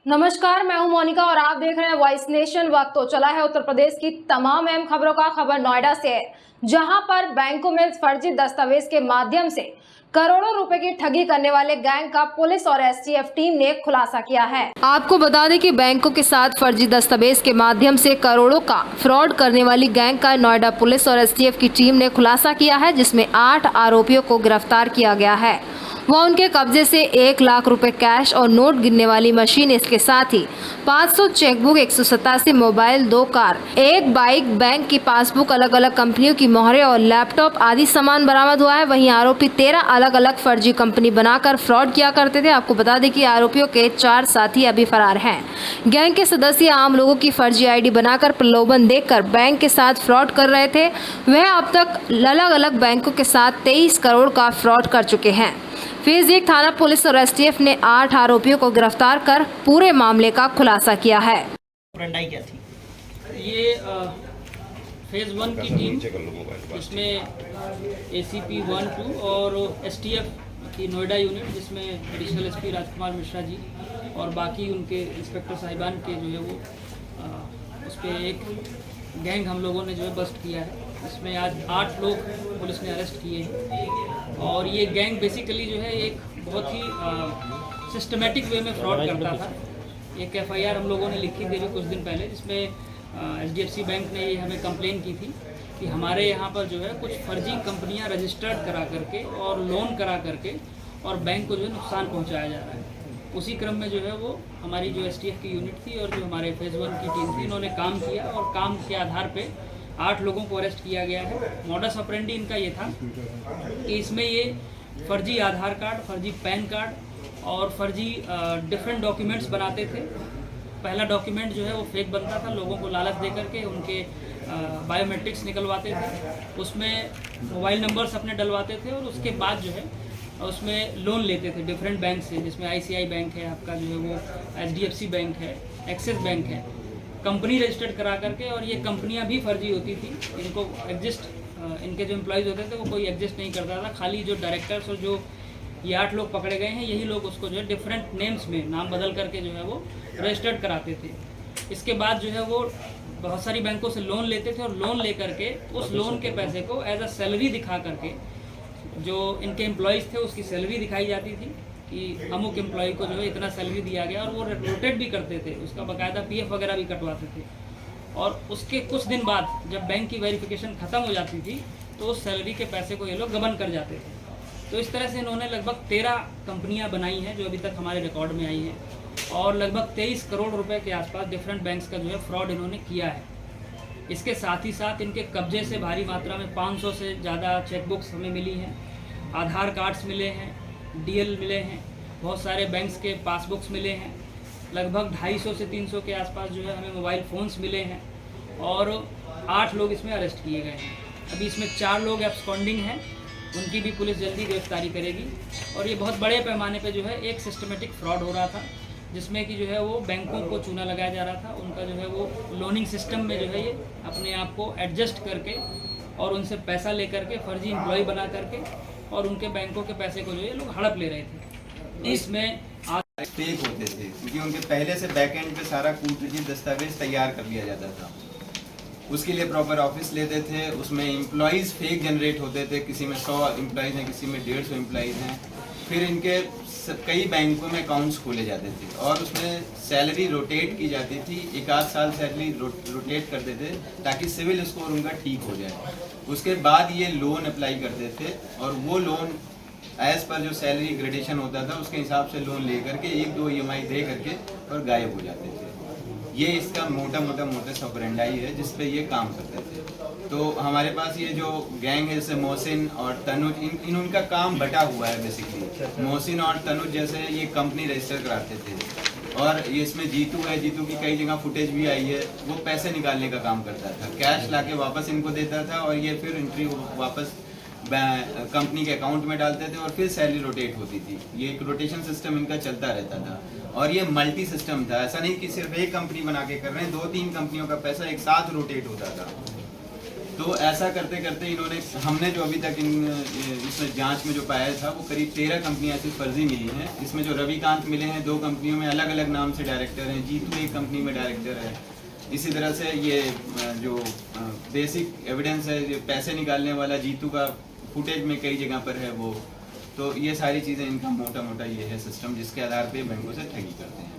नमस्कार, मैं हूं मोनिका और आप देख रहे हैं वॉइस नेशन। वक्त तो चला है उत्तर प्रदेश की तमाम अहम खबरों का। खबर नोएडा से है, जहां पर बैंकों में फर्जी दस्तावेज के माध्यम से करोड़ों रुपए की ठगी करने वाले गैंग का पुलिस और एसटीएफ टीम ने खुलासा किया है। आपको बता दें कि बैंकों के साथ फर्जी दस्तावेज के माध्यम से करोड़ों का फ्रॉड करने वाली गैंग का नोएडा पुलिस और एसटीएफ की टीम ने खुलासा किया है, जिसमें 8 आरोपियों को गिरफ्तार किया गया है। वह उनके कब्जे से 1 लाख रुपए कैश और नोट गिनने वाली मशीन, इसके साथ ही 500 chequebook, 187 mobile, 2 car, 1 bike, bank की पासबुक, अलग अलग कंपनियों की मोहरें और लैपटॉप आदि सामान बरामद हुआ है। वहीं आरोपी 13 अलग अलग फर्जी कंपनी बनाकर फ्रॉड किया करते थे। आपको बता दें कि आरोपियों के 4 साथी अभी फरार हैं। गैंग के सदस्य आम लोगों की फर्जी आईडी बनाकर प्रलोभन देकर बैंक के साथ फ्रॉड कर रहे थे। वह अब तक अलग अलग बैंकों के साथ 23 करोड़ का फ्रॉड कर चुके हैं। फेज 1 थाना पुलिस और एसटीएफ ने 8 आरोपियों को गिरफ्तार कर पूरे मामले का खुलासा किया है। क्या थी ये फेज 1 की टीम, जिसमें एसीपी 1, 2 और एसटीएफ की नोएडा यूनिट, जिसमें एडिशनल एसपी राजकुमार मिश्रा जी और बाकी उनके इंस्पेक्टर साहिबान के जो है वो उस पर एक गैंग हम लोगों ने जो है बस्ट किया है। इसमें आज 8 लोग पुलिस ने अरेस्ट किए हैं और ये गैंग बेसिकली जो है एक बहुत ही सिस्टमेटिक वे में फ्रॉड करता था। एक एफआईआर हम लोगों ने लिखी थी कुछ दिन पहले, जिसमें एचडीएफसी बैंक ने ये हमें कंप्लेन की थी कि हमारे यहाँ पर जो है कुछ फर्जी कंपनियाँ रजिस्टर्ड करा करके और लोन करा करके और बैंक को जो है नुकसान पहुँचाया जा रहा है। उसी क्रम में जो है वो हमारी जो एसटीएफ की यूनिट थी और जो हमारे फेज 1 की टीम थी, इन्होंने काम किया और काम के आधार पे 8 लोगों को अरेस्ट किया गया है। मॉडस ऑपरेंडी इनका ये था कि इसमें ये फर्जी आधार कार्ड, फर्जी पैन कार्ड और फर्जी डिफरेंट डॉक्यूमेंट्स बनाते थे। पहला डॉक्यूमेंट जो है वो फेक बनता था, लोगों को लालच दे करके उनके बायोमेट्रिक्स निकलवाते थे, उसमें मोबाइल नंबर्स अपने डलवाते थे और उसके बाद जो है उसमें लोन लेते थे डिफरेंट बैंक से, जिसमें आईसीआई बैंक है, आपका जो है वो एचडीएफसी बैंक है, एक्सिस बैंक है। कंपनी रजिस्टर्ड करा करके, और ये कंपनियां भी फर्जी होती थी। इनको एग्जिस्ट, इनके जो एम्प्लॉयज़ होते थे वो कोई एग्जिस्ट नहीं करता था। खाली जो डायरेक्टर्स और जो ये 8 लोग पकड़े गए हैं, यही लोग उसको जो है डिफरेंट नेम्स में नाम बदल करके जो है वो रजिस्टर्ड कराते थे। इसके बाद जो है वो बहुत सारी बैंकों से लोन लेते थे और लोन ले करके उस लोन के पैसे को एज अ सैलरी दिखा करके, जो इनके एम्प्लॉयज़ थे उसकी सैलरी दिखाई जाती थी कि अमुक एम्प्लॉय को जो है इतना सैलरी दिया गया, और वो रोटेट भी करते थे, उसका बाकायदा पीएफ वगैरह भी कटवाते थे। और उसके कुछ दिन बाद जब बैंक की वेरिफिकेशन ख़त्म हो जाती थी तो उस सैलरी के पैसे को ये लोग गबन कर जाते थे। तो इस तरह से इन्होंने लगभग 13 कंपनियां बनाई हैं जो अभी तक हमारे रिकॉर्ड में आई हैं, और लगभग 23 करोड़ रुपए के आसपास डिफरेंट बैंक्स का जो है फ्रॉड इन्होंने किया है। इसके साथ ही साथ इनके कब्जे से भारी मात्रा में 500 से ज़्यादा चेकबुक्स हमें मिली हैं, आधार कार्ड्स मिले हैं, डीएल मिले हैं, बहुत सारे बैंक्स के पासबुक्स मिले हैं, लगभग 250 से 300 के आसपास जो है हमें मोबाइल फ़ोन्स मिले हैं, और 8 लोग इसमें अरेस्ट किए गए हैं। अभी इसमें 4 लोग एब्सकॉन्डिंग हैं, उनकी भी पुलिस जल्दी गिरफ्तारी करेगी। और ये बहुत बड़े पैमाने पे जो है एक सिस्टमेटिक फ्रॉड हो रहा था, जिसमें कि जो है वो बैंकों को चूना लगाया जा रहा था। उनका जो है वो लोनिंग सिस्टम में जो है ये अपने आप को एडजस्ट करके और उनसे पैसा ले करके फर्जी एम्प्लॉय बना करके और उनके बैंकों के पैसे को जो है लोग हड़प ले रहे थे। इसमें फेक होते थे क्योंकि उनके पहले से बैक एंड पे सारा कूटनीति दस्तावेज तैयार कर लिया जाता था। उसके लिए प्रॉपर ऑफिस लेते थे, उसमें एम्प्लॉयज़ फेक जनरेट होते थे, किसी में 100 एम्प्लॉयज़ हैं, किसी में 150 एम्प्लॉयज़ हैं। फिर इनके कई बैंकों में अकाउंट्स खोले जाते थे और उसमें सैलरी रोटेट की जाती थी। 1 साल सैलरी रोटेट करते थे ताकि सिविल स्कोर उनका ठीक हो जाए। उसके बाद ये लोन अप्लाई करते थे और वो लोन एज पर जो सैलरी ग्रेडेशन होता था उसके हिसाब से लोन ले करके 1-2 EMI दे करके और गायब हो जाते थे। ये इसका मोटा मोटा ऑपरेंडाई है जिस पे ये काम करते थे। तो हमारे पास ये जो गैंग है जैसे मोहसिन और तनुज, इन उनका काम बटा हुआ है बेसिकली। मोहसिन और तनुज जैसे ये कंपनी रजिस्टर कराते थे, और ये इसमें जीतू है, जीतू की कई जगह फुटेज भी आई है। वो पैसे निकालने का काम करता था, कैश लाके वापस इनको देता था और ये फिर एंट्री वापस कंपनी के अकाउंट में डालते थे और फिर सैलरी रोटेट होती थी। ये एक रोटेशन सिस्टम इनका चलता रहता था और ये मल्टी सिस्टम था। ऐसा नहीं कि सिर्फ एक कंपनी बना के कर रहे हैं, 2-3 कंपनियों का पैसा एक साथ रोटेट होता था। तो ऐसा करते करते इन्होंने, हमने जो अभी तक इस जांच में जो पाया था वो करीब 13 कंपनियां ऐसी फर्जी मिली हैं। इसमें जो रविकांत मिले हैं 2 कंपनियों में अलग अलग नाम से डायरेक्टर हैं, जीतू एक कंपनी में डायरेक्टर है। इसी तरह से ये जो बेसिक एविडेंस है, ये पैसे निकालने वाला जीतू का फुटेज में कई जगह पर है वो। तो ये सारी चीज़ें इनका मोटा मोटा ये है सिस्टम, जिसके आधार पे बैंकों से ठगी करते हैं।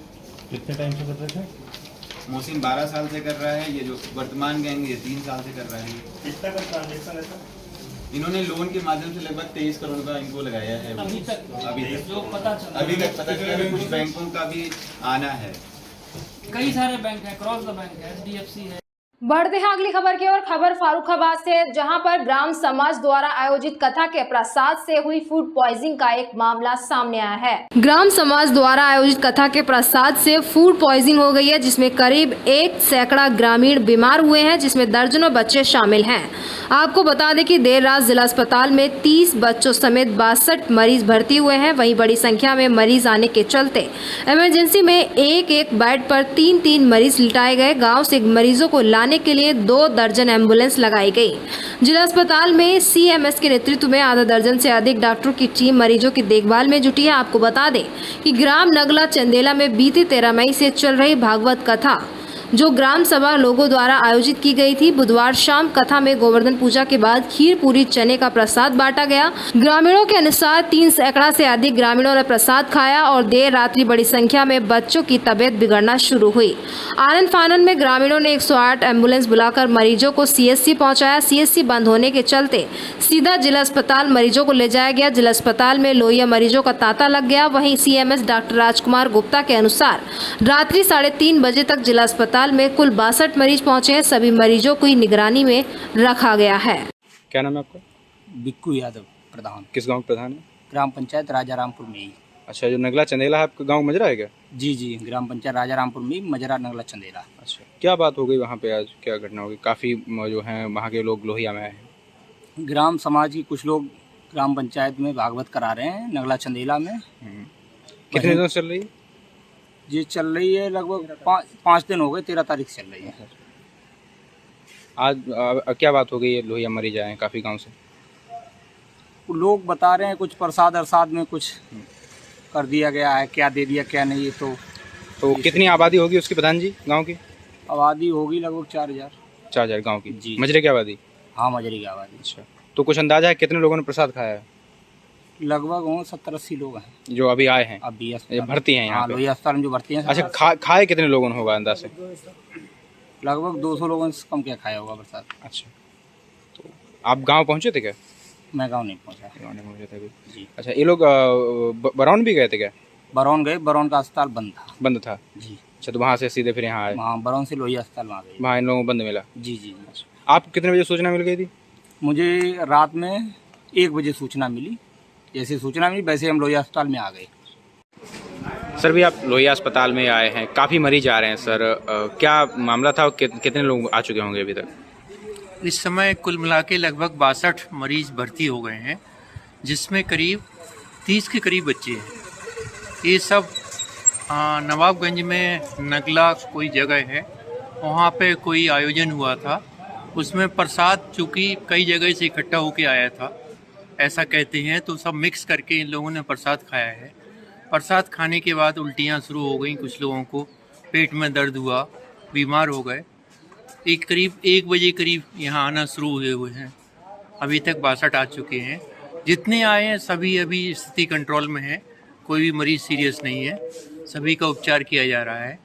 कितने टाइम से कर रहे थे? मोहसिन 12 साल से कर रहा है, ये जो वर्तमान गैंग ये 3 साल से कर रहा है। कितना का ट्रांजेक्शन है सर? इन्होंने लोन के माध्यम से लगभग 23 करोड़ का इनको लगाया है। अभी तक जो पता चला, अभी तक पता चला कि कुछ बैंकों का भी आना है। कई सारे बैंक हैं, क्रॉस द बैंक है, HDFC है। बढ़ते हैं अगली खबर की ओर। खबर फारुखाबाद से, जहां पर ग्राम समाज द्वारा आयोजित कथा के प्रसाद से हुई फूड पॉइजनिंग का एक मामला सामने आया है। ग्राम समाज द्वारा आयोजित कथा के प्रसाद से फूड पॉइजनिंग हो गई है, जिसमें करीब 1 सैकड़ा ग्रामीण बीमार हुए हैं, जिसमें दर्जनों बच्चे शामिल हैं। आपको बता दें कि देर रात जिला अस्पताल में 30 बच्चों समेत 62 मरीज भर्ती हुए हैं। वहीं बड़ी संख्या में मरीज आने के चलते इमरजेंसी में एक बेड पर 3 मरीज लिटाए गए। गाँव से मरीजों को लाने के लिए 2 दर्जन एम्बुलेंस लगाई गई। जिला अस्पताल में CMS के नेतृत्व में आधा दर्जन से अधिक डॉक्टरों की टीम मरीजों की देखभाल में जुटी है। आपको बता दें कि ग्राम नगला चंदेला में बीती 13 मई से चल रही भागवत कथा, जो ग्राम सभा लोगों द्वारा आयोजित की गई थी। बुधवार शाम कथा में गोवर्धन पूजा के बाद खीर पूरी चने का प्रसाद बांटा गया। ग्रामीणों के अनुसार 3 सैकड़ा से अधिक ग्रामीणों ने प्रसाद खाया और देर रात्रि बड़ी संख्या में बच्चों की तबीयत बिगड़ना शुरू हुई। आनंद फानन में ग्रामीणों ने 108 एम्बुलेंस बुलाकर मरीजों को CSC पहुंचाया। CSC बंद होने के चलते सीधा जिला अस्पताल मरीजों को ले जाया गया। जिला अस्पताल में लोहिया मरीजों का तांता लग गया। वहीं CMS डॉक्टर राजकुमार गुप्ता के अनुसार रात्रि 3:30 बजे तक जिला अस्पताल में कुल 62 मरीज पहुंचे हैं। सभी मरीजों को निगरानी में रखा गया है। क्या नाम है आपका? बिक्कू यादव प्रधान, किस गांव के प्रधान है? ग्राम पंचायत राजारामपुर में ही। अच्छा, जो नगला चंदेला है आपका गांव मजरा है क्या? जी, ग्राम पंचायत राजारामपुर में ही, मजरा नगला चंदेला। अच्छा, क्या बात हो गई वहाँ पे आज? क्या घटना हो गई? काफ़ी जो हैं वहाँ के लोग लोहिया में आए हैं। ग्राम समाज की कुछ लोग ग्राम पंचायत में भागवत करा रहे हैं नगला चंदेला में। कितने दिनों से चल रही है? ये चल रही है लगभग 5 दिन हो गए, 13 तारीख से चल रही है। आज क्या बात हो गई है? लोहिया मरीज आए हैं काफ़ी गांव से। लोग बता रहे हैं कुछ प्रसाद अरसाद में कुछ कर दिया गया है, क्या दे दिया क्या नहीं। तो कितनी आबादी होगी उसकी प्रधान जी गांव की? आबादी होगी लगभग 4000 गांव की जी। मजरे की आबादी? हाँ, मजरे की आबादी। अच्छा, तो कुछ अंदाजा है कितने लोगों ने प्रसाद खाया है? लगभग 70-80 लोग हैं जो अभी आए हैं, अभी ये भर्ती हैं यहाँ पे? लोहिया अस्पताल में जो भर्ती हैं। अच्छा, खाए कितने लोगों ने होगा अंदाज से? लगभग 200 लोगों से कम क्या खाया होगा प्रसाद। अच्छा, तो आप गांव पहुंचे थे क्या? मैं गांव नहीं पहुंचा। गांव नहीं पहुंचे थे अभी? जी। अच्छा, ये लोग बरौन भी गए थे क्या? बरौन गए, बरौन का अस्पताल बंद था। जी। अच्छा, तो वहाँ से सीधे फिर यहाँ आए? वहाँ बरौन से लोहिया अस्पताल वहाँ गए। वहाँ इन लोगों को बंद मिला? जी। आप कितने बजे सूचना मिल गई थी? मुझे रात में 1 बजे सूचना मिली। जैसे सूचना मिली वैसे हम लोहिया अस्पताल में आ गए। सर, भी आप लोहिया अस्पताल में आए हैं, काफ़ी मरीज आ रहे हैं सर, क्या मामला था? कितने लोग आ चुके होंगे अभी तक? इस समय कुल मिला के लगभग 62 मरीज भर्ती हो गए हैं, जिसमें करीब 30 के करीब बच्चे हैं। ये सब नवाबगंज में नगला कोई जगह है, वहाँ पे कोई आयोजन हुआ था। उसमें प्रसाद चूँकि कई जगह से इकट्ठा होके आया था, ऐसा कहते हैं, तो सब मिक्स करके इन लोगों ने प्रसाद खाया है। प्रसाद खाने के बाद उल्टियाँ शुरू हो गई, कुछ लोगों को पेट में दर्द हुआ, बीमार हो गए। करीब 1 बजे करीब यहाँ आना शुरू हुए हैं। अभी तक 62 आ चुके हैं। जितने आए हैं सभी अभी स्थिति कंट्रोल में है, कोई भी मरीज़ सीरियस नहीं है, सभी का उपचार किया जा रहा है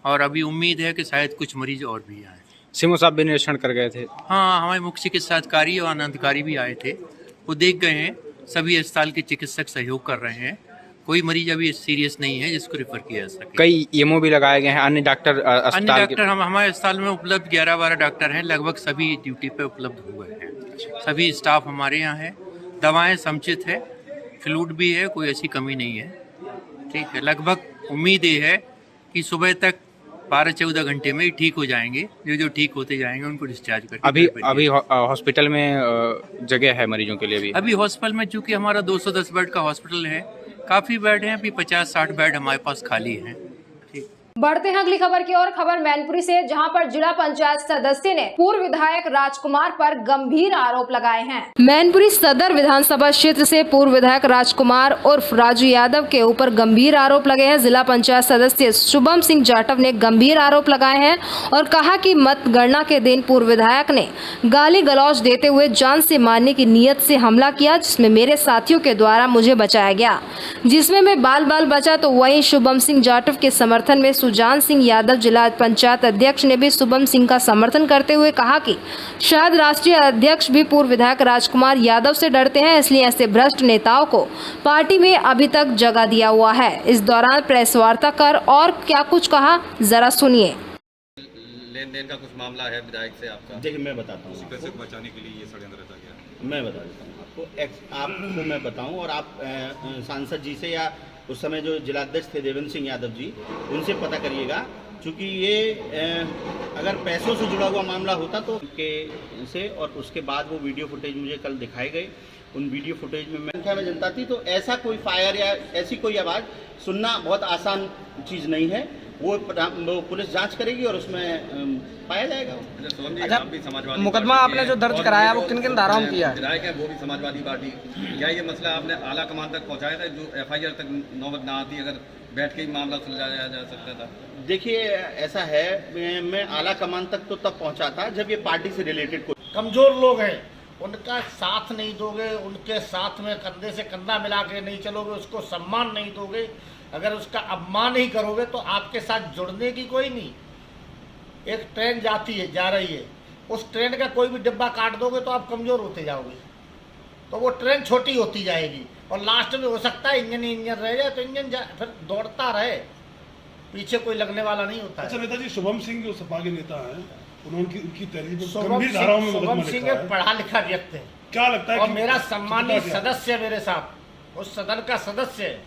और अभी उम्मीद है कि शायद कुछ मरीज और भी आए। सीएमओ साहब भी निरीक्षण कर गए थे? हाँ, हमारे मुख्य चिकित्सा अधिकारी और अनधिकारी भी आए थे, वो देख गए हैं। सभी अस्पताल के चिकित्सक सहयोग कर रहे हैं। कोई मरीज अभी सीरियस नहीं है जिसको रेफर किया जा सके। कई EMO भी लगाए गए हैं, अन्य डॉक्टर हमारे अस्पताल में उपलब्ध 11-12 डॉक्टर हैं, लगभग सभी ड्यूटी पे उपलब्ध हुए हैं। सभी स्टाफ हमारे यहाँ है, दवाएं समुचित है, फ्लूइड भी है, कोई ऐसी कमी नहीं है। ठीक है, लगभग उम्मीद ये है कि सुबह तक 12-14 घंटे में ही ठीक हो जाएंगे। जो ठीक होते जाएंगे उनको डिस्चार्ज करके अभी हॉस्पिटल में जगह है मरीजों के लिए भी? अभी हॉस्पिटल में चूंकि हमारा 210 बेड का हॉस्पिटल है, काफ़ी बेड हैं, अभी 50-60 बेड हमारे पास खाली हैं। बढ़ते हैं अगली खबर की ओर। खबर मैनपुरी से, जहां पर जिला पंचायत सदस्य ने पूर्व विधायक राजकुमार पर गंभीर आरोप लगाए हैं। मैनपुरी सदर विधानसभा क्षेत्र से पूर्व विधायक राजकुमार उर्फ राजू यादव के ऊपर गंभीर आरोप लगे हैं। जिला पंचायत सदस्य शुभम सिंह जाटव ने गंभीर आरोप लगाए हैं और कहा कि मतगणना के दिन पूर्व विधायक ने गाली गलौज देते हुए जान से मारने की नीयत से हमला किया, जिसमें मेरे साथियों के द्वारा मुझे बचाया गया, जिसमें मैं बाल बचा। तो वहीं शुभम सिंह जाटव के समर्थन में सुजान सिंह यादव जिला पंचायत अध्यक्ष ने भी शुभम सिंह का समर्थन करते हुए कहा कि शायद राष्ट्रीय अध्यक्ष भी पूर्व विधायक राजकुमार यादव से डरते हैं, इसलिए ऐसे भ्रष्ट नेताओं को पार्टी में अभी तक जगह दिया हुआ है। इस दौरान प्रेस वार्ता कर और क्या कुछ कहा, जरा सुनिए। लेन देन का कुछ मामला है विधायक से आपका? देखिए मैं बताता हूँ, पैसे को बचाने के लिए ये षड्यंत्र रचा गया। मैं बता देता हूँ आपको मैं बताऊँ, और आप सांसद जी से या उस समय जो जिलाध्यक्ष थे देवेंद्र सिंह यादव जी, उनसे पता करिएगा, क्योंकि ये अगर पैसों से जुड़ा हुआ मामला होता तो के से, और उसके बाद वो वीडियो फुटेज मुझे कल दिखाए गए। उन वीडियो फुटेज में संख्या में जनता थी, तो ऐसा कोई फायर या ऐसी कोई आवाज़ सुनना बहुत आसान चीज़ नहीं है। वो पुलिस जांच करेगी और उसमें पाया जाएगा। अच्छा, मुकदमा आपने जो दर्ज कराया वो किन किन धाराओं में किया है? विधायक है वो भी समाजवादी पार्टी, क्या ये मसला आपने आला कमान तक पहुंचाया था, जो एफआईआर तक नौबत ना आती अगर बैठ के ही मामला सुलझाया जा सकता था? देखिए ऐसा है, मैं आला कमान तक तो तब पहुंचा था जब ये पार्टी से रिलेटेड कोई कमजोर लोग हैं, उनका साथ नहीं दोगे, उनके साथ में कंधे से कंधा मिला के नहीं चलोगे, उसको सम्मान नहीं दोगे, अगर उसका अपमान नहीं करोगे तो आपके साथ जुड़ने की कोई नहीं। एक ट्रेन जाती है, जा रही है, उस ट्रेन का कोई भी डिब्बा काट दोगे तो आप कमज़ोर होते जाओगे, तो वो ट्रेन छोटी होती जाएगी और लास्ट में हो सकता है इंजन रह जाए, तो इंजन फिर दौड़ता रहे, पीछे कोई लगने वाला नहीं होता है। अच्छा नेताजी, शुभम सिंह जो सपा के नेता हैं, उन्होंने उनकी तहरीर में शुभम सिंह एक पढ़ा लिखा व्यक्ति है, क्या लगता है? और मेरा सम्मानीय सदस्य मेरे साथ, उस सदन का सदस्य है,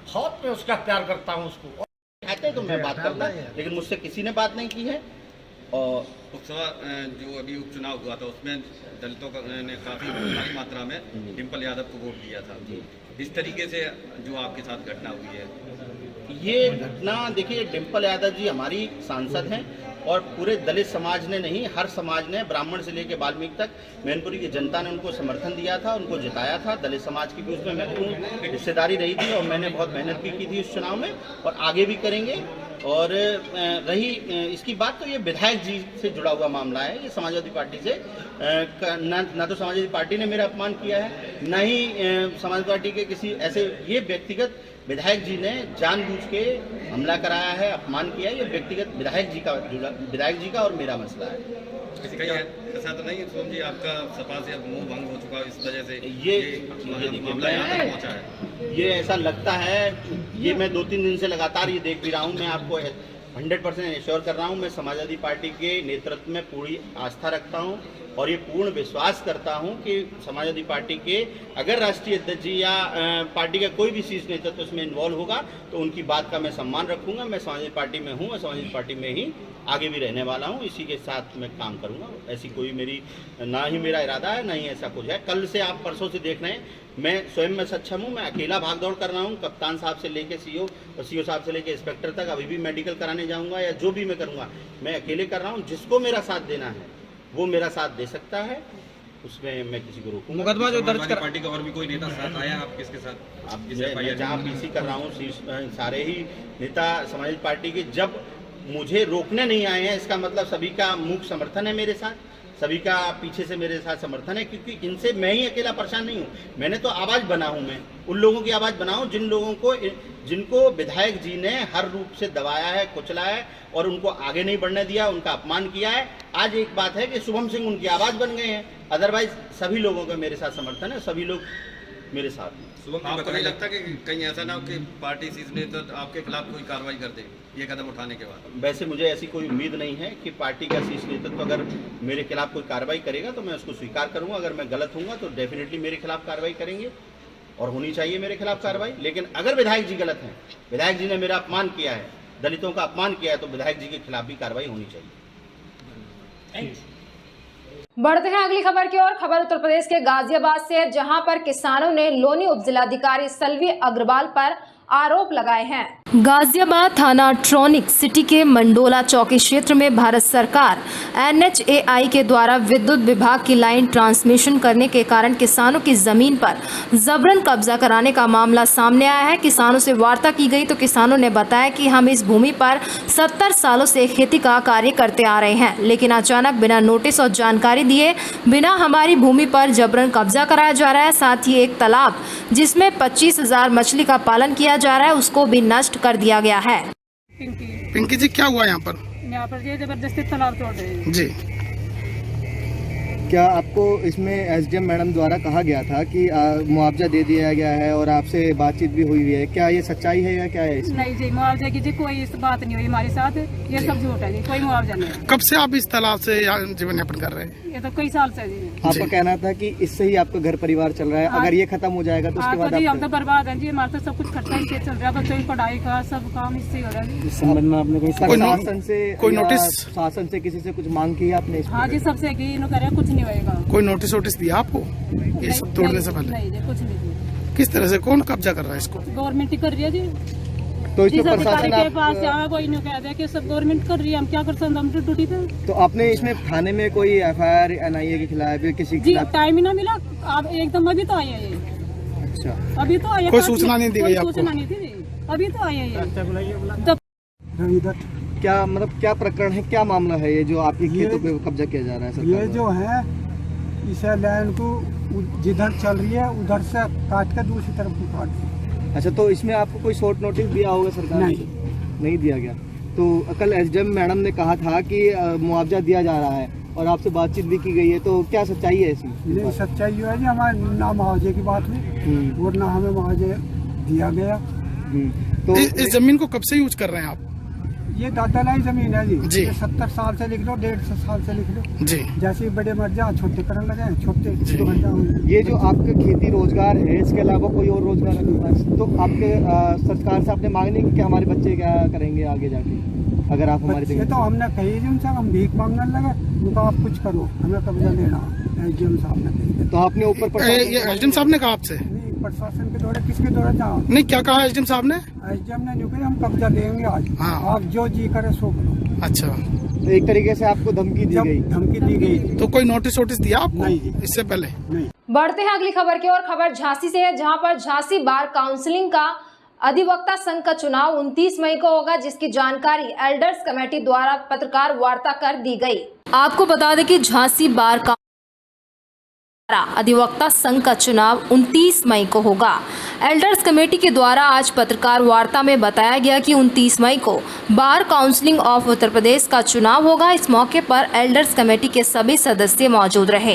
बहुत मैं उसका प्यार करता हूँ उसको। कहते तो मैं बात करता, लेकिन मुझसे किसी ने बात नहीं की है। और लोकसभा जो अभी उपचुनाव हुआ था उसमें दलितों का ने काफी भारी मात्रा में डिम्पल यादव को वोट दिया था। इस तरीके से जो आपके साथ घटना हुई है, ये घटना देखिए, डिम्पल यादव जी हमारी सांसद हैं और पूरे दलित समाज ने नहीं, हर समाज ने, ब्राह्मण से लेकर वाल्मीकि तक, मैनपुरी की जनता ने उनको समर्थन दिया था, उनको जिताया था। दलित समाज की भी उसमें महत्वपूर्ण हिस्सेदारी रही थी और मैंने बहुत मेहनत भी की थी इस चुनाव में, और आगे भी करेंगे। और रही इसकी बात, तो ये विधायक जी से जुड़ा हुआ मामला है, ये समाजवादी पार्टी से ना तो समाजवादी पार्टी ने मेरा अपमान किया है, न ही समाजवादी पार्टी के किसी ऐसे, ये व्यक्तिगत विधायक जी ने जानबूझ के हमला कराया है, अपमान किया है। ये व्यक्तिगत विधायक जी का और मेरा मसला है। किसी का ऐसा तो नहीं सोम जी आपका सपा से अब मुंह भंग हो चुका, इस वजह से ये मामला यहाँ तक पहुँचा है? ये ऐसा लगता है, ये मैं 2-3 दिन से लगातार ये देख भी रहा हूँ। मैं आपको 100% एश्योर कर रहा हूँ, मैं समाजवादी पार्टी के नेतृत्व में पूरी आस्था रखता हूँ और ये पूर्ण विश्वास करता हूँ कि समाजवादी पार्टी के अगर राष्ट्रीय अध्यक्ष जी या पार्टी का कोई भी शीर्ष नेतृत्व उसमें इन्वॉल्व होगा तो उनकी बात का मैं सम्मान रखूँगा। मैं समाजवादी पार्टी में हूँ और समाजवादी पार्टी में ही आगे भी रहने वाला हूँ, इसी के साथ मैं काम करूँगा। ऐसी कोई मेरी ना ही मेरा इरादा है, ना ही ऐसा कुछ है। कल से आप परसों से देख रहे हैं, मैं स्वयं में सक्षम हूँ, मैं अकेला भाग दौड़ कर रहा हूँ। कप्तान साहब से लेके सीओ और सीओ साहब से लेके इंस्पेक्टर तक अभी भी मेडिकल कराने जाऊँगा या जो भी मैं करूँगा मैं अकेले कर रहा हूँ। जिसको मेरा साथ देना है वो मेरा साथ दे सकता है, उसमें मैं किसी को रोकूंगा। मुकदमा जो दर्ज कर पार्टी का और भी कोई नेता साथ आया आप किसके साथ? आप मैं जहाँ पीसी कर रहा हूँ, सारे ही नेता समाजवादी पार्टी के जब मुझे रोकने नहीं आए हैं, इसका मतलब सभी का मूक समर्थन है मेरे साथ, सभी का पीछे से मेरे साथ समर्थन है, क्योंकि इनसे मैं ही अकेला परेशान नहीं हूँ। मैंने तो आवाज़ बना हूँ, मैं उन लोगों की आवाज़ बनाऊँ जिन लोगों को, जिनको विधायक जी ने हर रूप से दबाया है, कुचला है और उनको आगे नहीं बढ़ने दिया, उनका अपमान किया है। आज एक बात है कि शुभम सिंह उनकी आवाज़ बन गए हैं, अदरवाइज सभी लोगों का मेरे साथ समर्थन है, सभी लोग मेरे साथ हैं। आपको नहीं लगता कि कहीं ऐसा ना हो कि पार्टी शीर्ष नेतृत्व आपके खिलाफ कोई कार्रवाई कर दे ये कदम उठाने के बाद? वैसे मुझे ऐसी कोई उम्मीद नहीं है कि पार्टी का शीर्ष नेतृत्व अगर मेरे खिलाफ कोई कार्रवाई करेगा तो मैं उसको स्वीकार करूंगा। अगर मैं गलत हूँगा तो डेफिनेटली मेरे खिलाफ कार्रवाई करेंगे और होनी चाहिए मेरे खिलाफ कार्रवाई। लेकिन अगर विधायक जी गलत हैं, विधायक जी ने मेरा अपमान किया है, दलितों का अपमान किया है, तो विधायक जी के खिलाफ भी कार्रवाई होनी चाहिए। बढ़ते हैं अगली खबर की ओर। खबर उत्तर प्रदेश के गाजियाबाद से है, जहां पर किसानों ने लोनी उपजिलाधिकारी सलवी अग्रवाल पर आरोप लगाए हैं। गाजियाबाद थाना ट्रॉनिक सिटी के मंडोला चौकी क्षेत्र में भारत सरकार NHAI के द्वारा विद्युत विभाग की लाइन ट्रांसमिशन करने के कारण किसानों की जमीन पर जबरन कब्जा कराने का मामला सामने आया है। किसानों से वार्ता की गई तो किसानों ने बताया कि हम इस भूमि पर 70 सालों से खेती का कार्य करते आ रहे हैं, लेकिन अचानक बिना नोटिस और जानकारी दिए बिना हमारी भूमि पर जबरन कब्जा कराया जा रहा है। साथ ही एक तालाब जिसमें 25,000 मछली का पालन किया जा रहा है उसको भी नष्ट कर दिया गया है। पिंकी जी, क्या हुआ यहाँ पर ये जबरदस्ती तालाब तोड़ रहे हैं जी? क्या आपको इसमें SDM मैडम द्वारा कहा गया था कि मुआवजा दे दिया गया है और आपसे बातचीत भी हुई है, क्या ये सच्चाई है या क्या है इसमें? नहीं जी, मुआवजे की जी कोई इस बात नहीं हुई हमारे साथ, ये सब झूठ है जी, कोई मुआवजा नहीं है। कब से आप इस तालाब से जीवन यापन कर रहे हैं? ये तो कई साल से जी। आपका कहना था कि इससे ही आपका घर परिवार चल रहा है, अगर ये खत्म हो जाएगा तो उसके बाद जी हम तो बर्बाद हैं जी, हमारा तो सब कुछ खर्चा इससे चल रहा है, बच्चों की पढ़ाई का सब काम इससे हो रहा है। इस संबंध में आपने शासन से कोई नोटिस, शासन से किसी से कुछ मांग की है आपने? हाँ जी, सबसे की इन्होंने कह रहे कुछ नहीं होएगा। कोई नोटिस दिया आपको ये सब तोड़ने से पहले? नहीं जी, कुछ नहीं। किस तरह से कौन कब्जा कर रहा है इसको? गवर्नमेंट ही कर रही है जी। तो इसमें प्रशासन के पास जाओ, कोई नहीं कह दे कि सब गवर्नमेंट कर रही है, हम क्या कर सकते, हम ड्यूटी पे। तो आपने इसमें थाने में कोई FIR NIA के खिलाफ किसी के खिलाफ? टाइम ही ना मिला, आप एकदम अभी तो आए हैं ये। अच्छा, अभी तो आए, कोई सूचना नहीं दी गई आपको? सूचना नहीं थी, अभी तो आए हैं। क्या मतलब क्या प्रकरण है, क्या मामला है ये जो आपके खेतों पे कब्जा किया जा रहा है? ये जो है इस लैंड को जिधर चल रही है उधर से काट कर दूसरी तरफ को काट दी। अच्छा, तो इसमें आपको कोई शॉर्ट नोटिस दिया होगा सरकार? नहीं दिया गया। तो कल SDM मैडम ने कहा था कि मुआवजा दिया जा रहा है और आपसे बातचीत भी की गई है, तो क्या सच्चाई है इसमें? नहीं, सच्चाई जो है जी, हमारे ना मुआवजे की बात हुई और ना हमें मुआवजे दिया गया। तो इस जमीन को कब से यूज कर रहे हैं आप? ये दादा लाई जमीन है जी, जी। 70 साल से लिख लो, 150 साल से लिख लो जी। जैसे बड़े मर जाओ छोटे करने लगे, छोटे तो बन जाओ। ये जो आपका खेती रोजगार है, इसके अलावा कोई और रोजगार है तो आपके सरकार से आपने मांग नहीं कि हमारे बच्चे क्या करेंगे आगे जाके, अगर आप हमारे बच्चे तो हमने कही उनसे, हम भीख मांगने लगे, उनका आप कुछ करो, हमें कब्जा लेना। SDM साहब ने कही, तो आपने ऊपर SDM साहब ने कहा आपसे? प्रशासन के द्वारा किसके द्वारा जाओ? नहीं, क्या कहा SDM साहब ने? SDM ने कहा हम कब्जा लेंगे आज, आप जो जी करे सो करो। अच्छा, तो एक तरीके से आपको धमकी दी गई? धमकी दी गई। तो कोई नोटिस दिया आपको? नहीं, इससे पहले नहीं। बढ़ते हैं अगली खबर की ओर। खबर झांसी से है, जहां पर झांसी बार काउंसिलिंग का अधिवक्ता संघ का चुनाव 29 मई को होगा, जिसकी जानकारी एल्डर्स कमेटी द्वारा पत्रकार वार्ता कर दी गई। आपको बता दें कि झांसी बार अधिवक्ता संघ का चुनाव 29 मई को होगा। एल्डर्स कमेटी के द्वारा आज पत्रकार वार्ता में बताया गया कि 29 मई को बार काउंसिलिंग ऑफ उत्तर प्रदेश का चुनाव होगा। इस मौके पर एल्डर्स कमेटी के सभी सदस्य मौजूद रहे।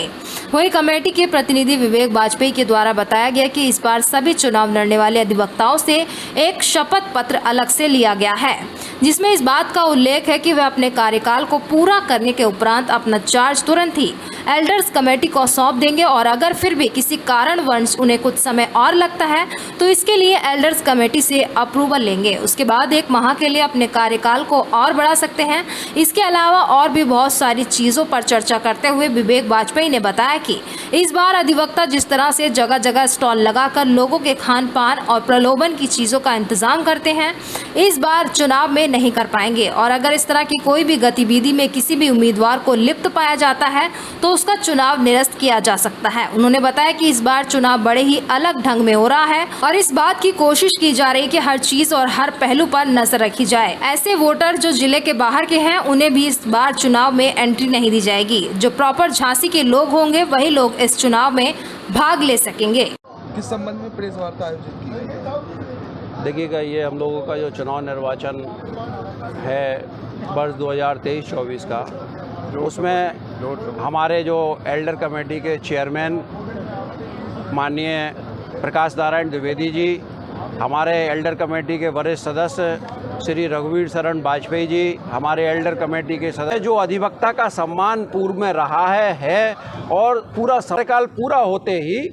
वहीं कमेटी के प्रतिनिधि विवेक वाजपेयी के द्वारा बताया गया कि इस बार सभी चुनाव लड़ने वाले अधिवक्ताओं से एक शपथ पत्र अलग से लिया गया है, जिसमें इस बात का उल्लेख है कि वे अपने कार्यकाल को पूरा करने के उपरांत अपना चार्ज तुरंत ही एल्डर्स कमेटी को सौंप देंगे और अगर फिर भी किसी कारणवश उन्हें कुछ समय और लगता है तो इसके लिए एल्डर्स कमेटी से अप्रूवल लेंगे। उसके बाद 1 माह के लिए अपने कार्यकाल को और बढ़ा सकते हैं। इसके अलावा और भी बहुत सारी चीज़ों पर चर्चा करते हुए विवेक वाजपेयी ने बताया कि इस बार अधिवक्ता जिस तरह से जगह जगह स्टॉल लगाकर लोगों के खान पान और प्रलोभन की चीज़ों का इंतजाम करते हैं, इस बार चुनाव में नहीं कर पाएंगे और अगर इस तरह की कोई भी गतिविधि में किसी भी उम्मीदवार को लिप्त पाया जाता है तो उसका चुनाव निरस्त किया जा सकता है। उन्होंने बताया कि इस बार चुनाव बड़े ही अलग ढंग में हो रहा है और इस बात की कोशिश की जा रही है कि हर चीज और हर पहलू पर नजर रखी जाए। ऐसे वोटर जो जिले के बाहर के हैं उन्हें भी इस बार चुनाव में एंट्री नहीं दी जाएगी। जो प्रॉपर झांसी के लोग होंगे वही लोग इस चुनाव में भाग ले सकेंगे। किस संबंध में प्रेस वार्ता आयोजित की गई? देखिएगा, ये हम लोगों का जो चुनाव निर्वाचन है वर्ष 2023-24 का, उसमें हमारे जो एल्डर कमेटी के चेयरमैन माननीय प्रकाश नारायण द्विवेदी जी, हमारे एल्डर कमेटी के वरिष्ठ सदस्य श्री रघुवीर शरण वाजपेयी जी, हमारे एल्डर कमेटी के सदस्य, जो अधिवक्ता का सम्मान पूर्व में रहा है और पूरा कार्यकाल पूरा होते ही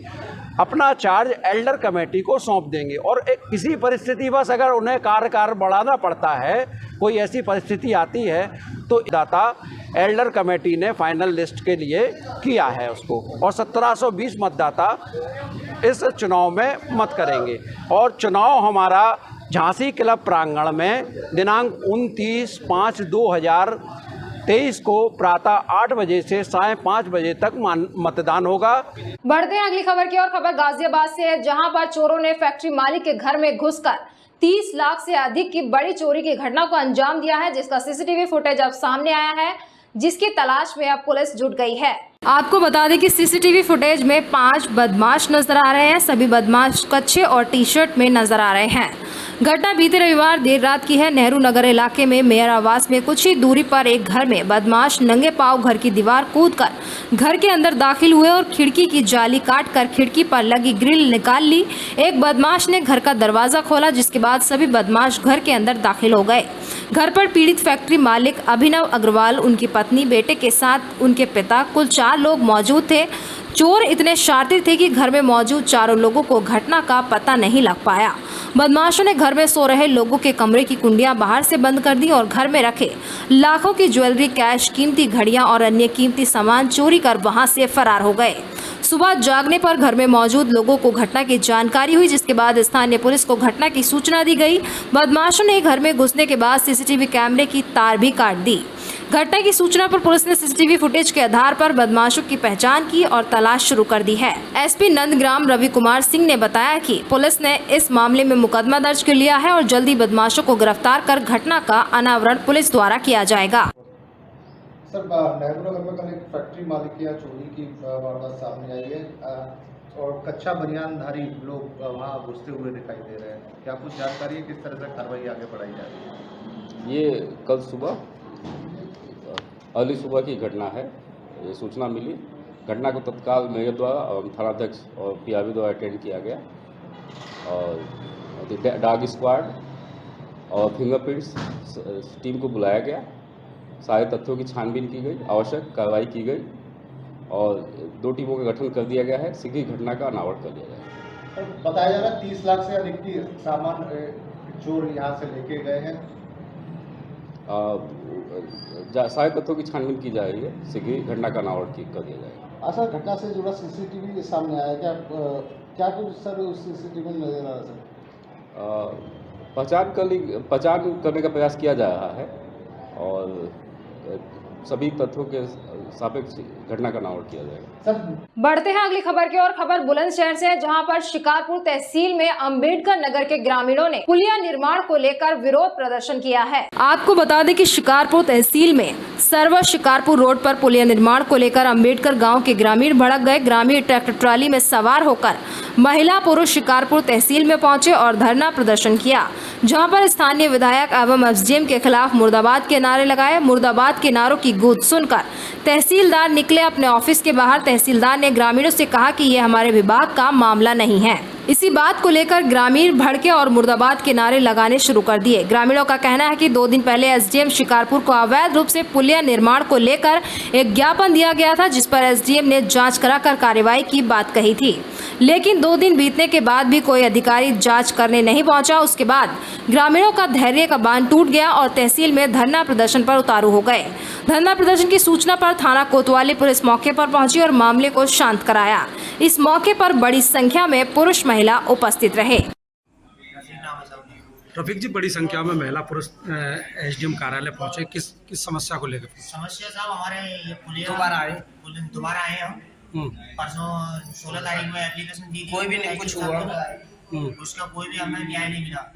अपना चार्ज एल्डर कमेटी को सौंप देंगे और किसी परिस्थिति बस अगर उन्हें कार्यकाल बढ़ाना पड़ता है, कोई ऐसी परिस्थिति आती है तो दाता एल्डर कमेटी ने फाइनल लिस्ट के लिए किया है उसको, और 1720 मतदाता इस चुनाव में मत करेंगे और चुनाव हमारा झांसी क्लब प्रांगण में दिनांक 29/5/2023 को प्रातः 8 बजे से सायं 5 बजे तक मतदान होगा। बढ़ते हैं अगली खबर की ओर। खबर गाजियाबाद से है, जहां पर चोरों ने फैक्ट्री मालिक के घर में घुसकर 30 लाख से अधिक की बड़ी चोरी की घटना को अंजाम दिया है, जिसका सीसीटीवी फुटेज अब सामने आया है, जिसकी तलाश में अब पुलिस जुट गई है। आपको बता दें कि सीसीटीवी फुटेज में 5 बदमाश नजर आ रहे हैं। सभी बदमाश कच्छे और टी शर्ट में नजर आ रहे हैं। घटना बीते रविवार देर रात की है। नेहरू नगर इलाके में मेयर आवास में कुछ ही दूरी पर एक घर में बदमाश नंगे पांव घर की दीवार कूदकर घर के अंदर दाखिल हुए और खिड़की की जाली काटकर खिड़की पर लगी ग्रिल निकाल ली। एक बदमाश ने घर का दरवाजा खोला, जिसके बाद सभी बदमाश घर के अंदर दाखिल हो गए। घर पर पीड़ित फैक्ट्री मालिक अभिनव अग्रवाल, उनकी पत्नी, बेटे के साथ उनके पिता, कुल 4 लोग मौजूद थे। चोर इतने शातिर थे कि घर में मौजूद चारों लोगों को घटना का पता नहीं लग पाया। बदमाशों ने घर में सो रहे लोगों के कमरे की कुंडियां बाहर से बंद कर दी और घर में रखे लाखों की ज्वेलरी, कैश, कीमती घड़ियां और अन्य कीमती सामान चोरी कर वहां से फरार हो गए। सुबह जागने पर घर में मौजूद लोगों को घटना की जानकारी हुई, जिसके बाद स्थानीय पुलिस को घटना की सूचना दी गई। बदमाशों ने घर में घुसने के बाद सीसीटीवी कैमरे की तार भी काट दी। घटना की सूचना पर पुलिस ने सीसीटीवी फुटेज के आधार पर बदमाशों की पहचान की और तलाश शुरू कर दी है। एसपी नंदग्राम रवि कुमार सिंह ने बताया कि पुलिस ने इस मामले में मुकदमा दर्ज कर लिया है और जल्दी बदमाशों को गिरफ्तार कर घटना का अनावरण पुलिस द्वारा किया जाएगा। सर, नेहरू नगर में कल एक फैक्ट्री मालिक की चोरी की वारदात सामने आई है और कच्चा बनियानधारी लोग वहां घुसते हुए दिखाई दे रहे हैं। क्या कुछ जानकारी है, किस तरह से कार्रवाई आगे बढ़ाई जा रही है? ये कल सुबह अर्ली सुबह की घटना है। ये सूचना मिली, घटना को तत्काल मेयर द्वारा और थानाध्यक्ष और पीआरबी द्वारा अटेंड किया गया और डॉग स्क्वाड और फिंगरप्रिंट्स टीम को बुलाया गया। सारे तथ्यों की छानबीन की गई, आवश्यक कार्रवाई की गई और 2 टीमों का गठन कर दिया गया है। शीघ्र ही घटना का अनावरण कर दिया जाएगा। बताया जा रहा है 30 लाख से अधिक की सामान चोर यहाँ से लेके गए हैं। सारे तथ्यों की छानबीन की जा रही है। शीघ्र ही घटना का अनावरण कर दिया जाएगा। सर, घटना से जुड़ा सीसीटीवी सामने आया, क्या कुछ सर उस सीसीटीवी में नजर आ रहा है? पहचान करने का प्रयास किया जा रहा है और सभी तथ्यों के सापेक्ष घटना का अनावरण किया जाएगा। बढ़ते हैं अगली खबर की ओर। खबर बुलंदशहर से है, जहां पर शिकारपुर तहसील में अंबेडकर नगर के ग्रामीणों ने पुलिया निर्माण को लेकर विरोध प्रदर्शन किया है। आपको बता दें कि शिकारपुर तहसील में सरवर शिकारपुर रोड पर पुलिया निर्माण को लेकर अंबेडकर गांव के ग्रामीण भड़क गए। ग्रामीण ट्रैक्टर ट्राली में सवार होकर महिला पुरुष शिकारपुर तहसील में पहुंचे और धरना प्रदर्शन किया, जहां पर स्थानीय विधायक एवं एसडीएम के खिलाफ मुर्दाबाद के नारे लगाए। मुर्दाबाद के नारों की गूंज सुनकर तहसीलदार निकले अपने ऑफिस के बाहर। तहसीलदार ने ग्रामीणों से कहा कि ये हमारे विभाग का मामला नहीं है। इसी बात को लेकर ग्रामीण भड़के और मुर्दाबाद के नारे लगाने शुरू कर दिए। ग्रामीणों का कहना है कि 2 दिन पहले एसडीएम शिकारपुर को अवैध रूप से पुलिया निर्माण को लेकर एक ज्ञापन दिया गया था, जिस पर एसडीएम ने जांच कराकर कार्रवाई की बात कही थी, लेकिन 2 दिन बीतने के बाद भी कोई अधिकारी जांच करने नहीं पहुंचा। उसके बाद ग्रामीणों का धैर्य का बांध टूट गया और तहसील में धरना प्रदर्शन पर उतारू हो गए। धरना प्रदर्शन की सूचना पर थाना कोतवाली पुलिस मौके पर पहुंची और मामले को शांत कराया। इस मौके पर बड़ी संख्या में पुरुष महिला उपस्थित रहे। रफीक जी, बड़ी संख्या में महिला पुरुष एसडीएम कार्यालय पहुंचे, किस समस्या को लेकर? समस्या साहब, हमारे ये पुलिया दोबारा आए हम परसों 16 तारीख में एप्लीकेशन दी, कोई भी नहीं कुछ हुआ, उसका कोई भी हमें न्याय नहीं मिला।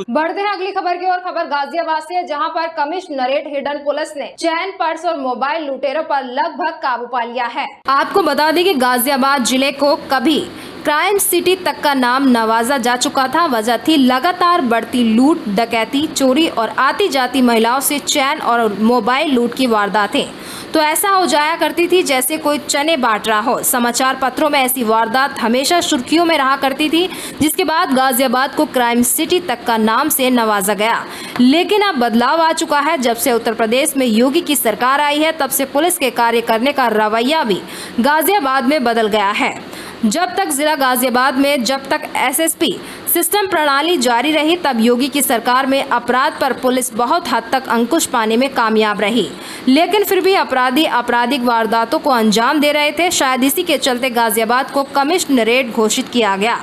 बढ़ते हैं अगली खबर की ओर। खबर गाजियाबाद से है, जहां पर कमिश्नरेट हिडन पुलिस ने चैन, पर्स और मोबाइल लुटेरों पर लगभग काबू पा लिया है। आपको बता दें कि गाजियाबाद जिले को कभी क्राइम सिटी तक का नाम नवाजा जा चुका था। वजह थी लगातार बढ़ती लूट, डकैती, चोरी और आती जाती महिलाओं से चैन और मोबाइल लूट की वारदातें तो ऐसा हो जाया करती थी जैसे कोई चने बांट रहा हो। समाचार पत्रों में ऐसी वारदात हमेशा सुर्खियों में रहा करती थी, जिसके बाद गाजियाबाद को क्राइम सिटी तक का नाम से नवाजा गया। लेकिन अब बदलाव आ चुका है। जब से उत्तर प्रदेश में योगी की सरकार आई है, तब से पुलिस के कार्य करने का रवैया भी गाजियाबाद में बदल गया है। जब तक जिला गाजियाबाद में जब तक एसएसपी सिस्टम प्रणाली जारी रही, तब योगी की सरकार में अपराध पर पुलिस बहुत हद तक अंकुश पाने में कामयाब रही, लेकिन फिर भी अपराधी आपराधिक वारदातों को अंजाम दे रहे थे। शायद इसी के चलते गाजियाबाद को कमिश्नरेट घोषित किया गया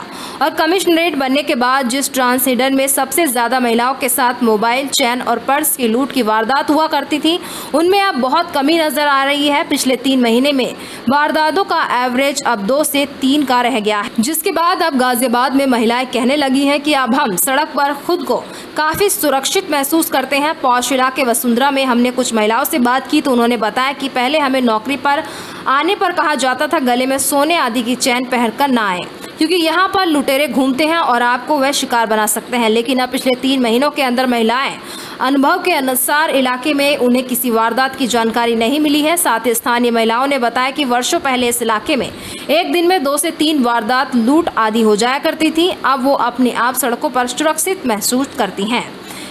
और कमिश्नरेट बनने के बाद जिस ट्रांसजेंडर में सबसे ज्यादा महिलाओं के साथ मोबाइल, चैन और पर्स की लूट की वारदात हुआ करती थी, उनमें अब बहुत कमी नजर आ रही है। पिछले 3 महीने में वारदातों का एवरेज अब 2 से 3 का रह गया है, जिसके बाद अब गाजियाबाद में महिलाएं कहने लगी हैं कि अब हम सड़क पर खुद को काफी सुरक्षित महसूस करते हैं। पौष इलाके वसुंधरा में हमने कुछ महिलाओं से बात की तो उन्होंने बताया कि पहले हमें नौकरी पर आने पर कहा जाता था गले में सोने आदि की चैन पहनकर ना आए, क्योंकि यहाँ पर लुटेरे घूमते हैं और आपको वह शिकार बना सकते हैं। लेकिन अब पिछले 3 महीनों के अंदर महिलाएं अनुभव के अनुसार इलाके में उन्हें किसी वारदात की जानकारी नहीं मिली है। साथ ही स्थानीय महिलाओं ने बताया कि वर्षों पहले इस इलाके में एक दिन में 2 से 3 वारदात, लूट आदि हो जाया करती थी। अब वो अपने आप सड़कों पर सुरक्षित महसूस करती हैं।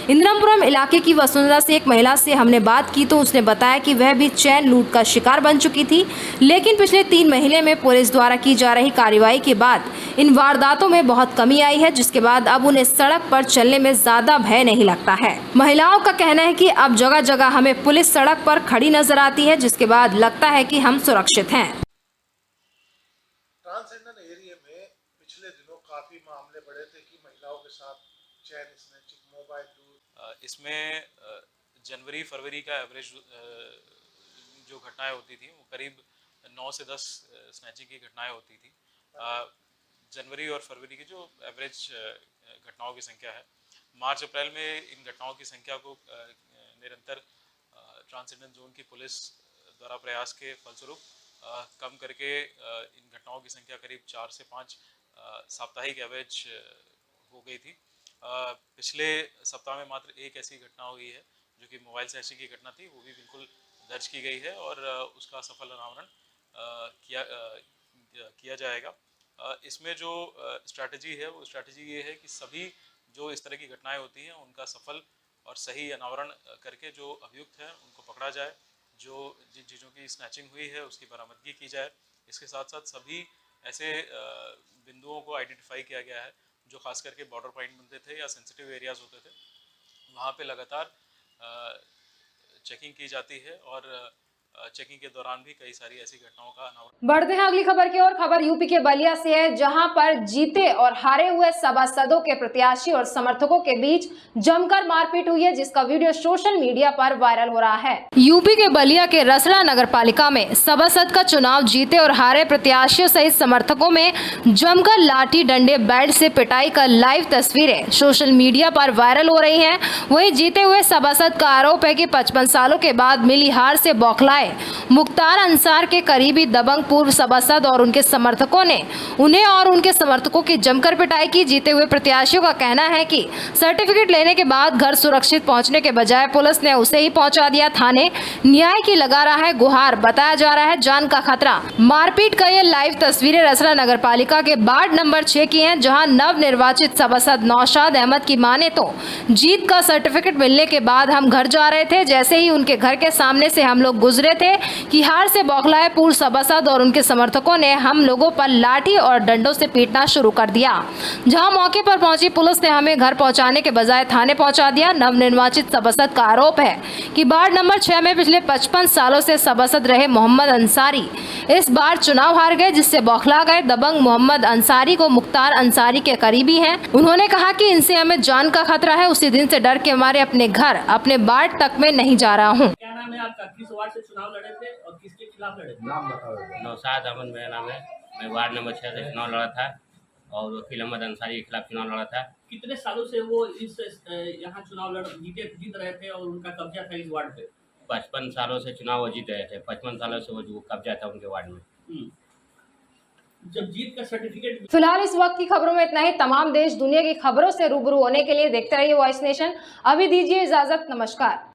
इंदिरापुरम इलाके की वसुंधरा से एक महिला से हमने बात की तो उसने बताया कि वह भी चैन लूट का शिकार बन चुकी थी, लेकिन पिछले 3 महीने में पुलिस द्वारा की जा रही कार्रवाई के बाद इन वारदातों में बहुत कमी आई है, जिसके बाद अब उन्हें सड़क पर चलने में ज्यादा भय नहीं लगता है। महिलाओं का कहना है कि अब जगह जगह हमें पुलिस सड़क पर खड़ी नजर आती है, जिसके बाद लगता है कि हम सुरक्षित हैं। ट्रांसजेंडर एरिया में पिछले दिनों काफी मामले बढ़े थे कि महिलाओं के साथ चैन स्नैचिंग, मोबाइल लूट। इसमें जनवरी फरवरी का एवरेज जो घटनाएं होती थी वो करीब 9 से 10 स्नैचिंग की घटनाएं होती थी। जनवरी और फरवरी की जो एवरेज घटनाओं की संख्या है, मार्च अप्रैल में इन घटनाओं की संख्या को निरंतर ट्रांसजेंडर जोन की पुलिस द्वारा प्रयास के फलस्वरूप कम करके इन घटनाओं की संख्या करीब 4 से 5 साप्ताहिक एवरेज हो गई थी। पिछले सप्ताह में मात्र एक ऐसी घटना हुई है जो कि मोबाइल स्नैचिंग की घटना थी, वो भी बिल्कुल दर्ज की गई है और उसका सफल अनावरण किया जाएगा। इसमें जो स्ट्रैटेजी है वो स्ट्रैटेजी ये है कि सभी जो इस तरह की घटनाएं होती हैं उनका सफल और सही अनावरण करके जो अभियुक्त हैं उनको पकड़ा जाए, जो जिन चीज़ों की स्नैचिंग हुई है उसकी बरामदगी की जाए। इसके साथ साथ सभी ऐसे बिंदुओं को आइडेंटिफाई किया गया है जो खास करके बॉर्डर पॉइंट बनते थे या सेंसिटिव एरियाज होते थे, वहाँ पे लगातार चेकिंग की जाती है और चेकिंग के दौरान भी कई सारी ऐसी घटनाओं का अनावरण। बढ़ते हैं अगली खबर की ओर। खबर यूपी के बलिया से है, जहां पर जीते और हारे हुए सभासदों के प्रत्याशी और समर्थकों के बीच जमकर मारपीट हुई है, जिसका वीडियो सोशल मीडिया पर वायरल हो रहा है। यूपी के बलिया के रसड़ा नगर पालिका में सभासद का चुनाव जीते और हारे प्रत्याशियों सहित समर्थकों में जमकर लाठी डंडे बैट से पिटाई कर लाइव तस्वीरें सोशल मीडिया पर वायरल हो रही है। वहीं जीते हुए सभासद का आरोप है कि 55 सालों के बाद मिली हार से बौखलाए मुख्तार अंसार के करीबी दबंग पूर्व सभासद और उनके समर्थकों ने उन्हें और उनके समर्थकों की जमकर पिटाई की। जीते हुए प्रत्याशियों का कहना है कि सर्टिफिकेट लेने के बाद घर सुरक्षित पहुंचने के बजाय पुलिस ने उसे ही पहुंचा दिया थाने। न्याय की लगा रहा है गुहार, बताया जा रहा है जान का खतरा। मारपीट का ये लाइव तस्वीरें रसड़ा नगर पालिका के वार्ड नंबर 6 की हैं, जहां नव निर्वाचित सभासद नौशाद अहमद की माने तो जीत का सर्टिफिकेट मिलने के बाद हम घर जा रहे थे, जैसे ही उनके घर के सामने से हम लोग गुजरे थे कि हार से बौखलाए पूर्व सभासद और उनके समर्थकों ने हम लोगों पर लाठी और डंडों से पीटना शुरू कर दिया। जहां मौके पर पहुंची पुलिस ने हमें घर पहुंचाने के बजाय थाने पहुंचा दिया। नवनिर्वाचित सभासद का आरोप है कि वार्ड नंबर 6 में पिछले 55 सालों से सभासद रहे मोहम्मद अंसारी इस बार चुनाव हार गए, जिससे बौखला गए। दबंग मोहम्मद अंसारी को मुख्तार अंसारी के करीबी हैं। उन्होंने कहा कि इनसे हमें जान का खतरा है। उसी दिन से डर के मारे अपने घर, अपने वार्ड तक में नहीं जा रहा हूँ। क्या नाम है आपका? किस वार्ड से चुनाव लड़े थे और किसके खिलाफ लड़े थे? नाम बताओ। नौशाद अहमद मेरा नाम है। मैं वार्ड नंबर 6 से चुनाव लड़ा था और वकील अहमद अंसारी के खिलाफ चुनाव लड़ा था। कितने सालों से वो इस यहाँ चुनाव जीत रहे थे और उनका कब्जा था इस वार्ड पे? 55 सालों से चुनाव वो जीत रहे थे। 55 सालों से वो कब्जा था उनके वार्ड में। जब जीत का सर्टिफिकेट। फिलहाल इस वक्त की खबरों में इतना ही। तमाम देश दुनिया की खबरों से रूबरू होने के लिए देखते रहिए वॉइस नेशन। अभी दीजिए इजाजत, नमस्कार।